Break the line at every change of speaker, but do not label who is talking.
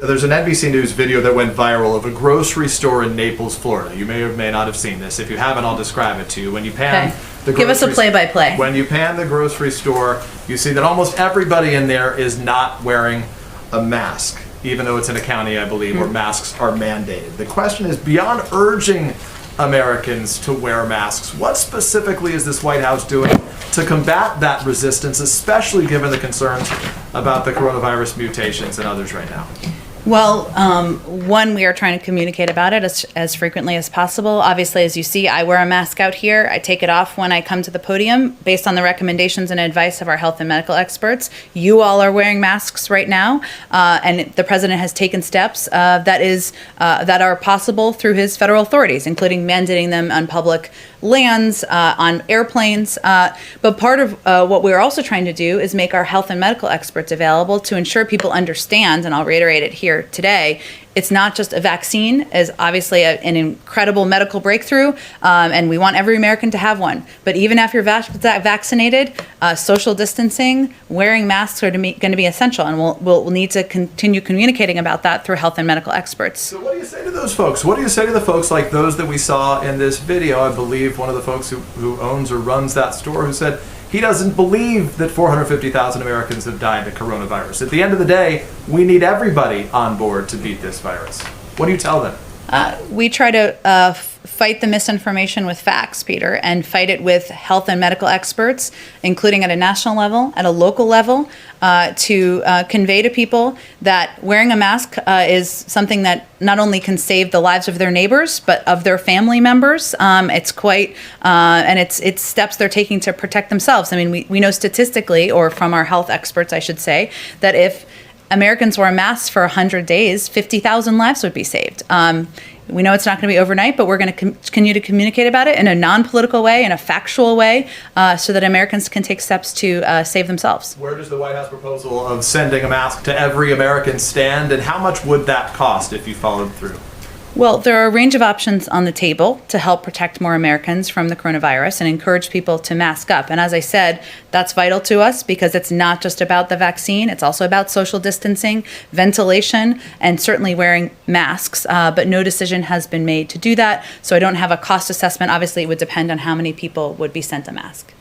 There's an NBC News video that went viral of a grocery store in Naples, Florida. You may or may not have seen this. If you haven't, I'll describe it to you. When you pan
Give us a play-by-play.
When you pan the grocery store, you see that almost everybody in there is not wearing a mask, even though it's in a county, I believe, where masks are mandated. The question is, beyond urging Americans to wear masks, what specifically is this White House doing to combat that resistance, especially given the concerns about the coronavirus mutations and others right now?
Well, one, we are trying to communicate about it as frequently as possible. Obviously, as you see, I wear a mask out here. I take it off when I come to the podium based on the recommendations and advice of our health and medical experts. You all are wearing masks right now, and the president has taken steps that are possible through his federal authorities, including mandating them on public lands, on airplanes. But part of what we're also trying to do is make our health and medical experts available to ensure people understand, and I'll reiterate it here today, it's not just a vaccine, is obviously an incredible medical breakthrough, and we want every American to have one. But even after you're vaccinated, social distancing, wearing masks are going to be essential, and we'll need to continue communicating about that through health and medical experts.
So what do you say to those folks? What do you say to the folks like those that we saw in this video? I believe one of the folks who owns or runs that store who said he doesn't believe that 450,000 Americans have died of coronavirus. At the end of the day, we need everybody on board to beat this virus. What do you tell them?
We try to fight the misinformation with facts, Peter, and fight it with health and medical experts, including at a national level, at a local level, to convey to people that wearing a mask is something that not only can save the lives of their neighbors, but of their family members. It's quite, and it's steps they're taking to protect themselves. I mean, we know statistically, or from our health experts, I should say, that if Americans wore masks for 100 days, 50,000 lives would be saved. We know it's not going to be overnight, but we're going to continue to communicate about it in a non-political way, in a factual way, so that Americans can take steps to save themselves.
Where does the White House proposal of sending a mask to every American stand, and how much would that cost if you followed through?
Well, there are a range of options on the table to help protect more Americans from the coronavirus and encourage people to mask up. And as I said, that's vital to us because it's not just about the vaccine. It's also about social distancing, ventilation, and certainly wearing masks. But no decision has been made to do that. So I don't have a cost assessment. Obviously, it would depend on how many people would be sent a mask.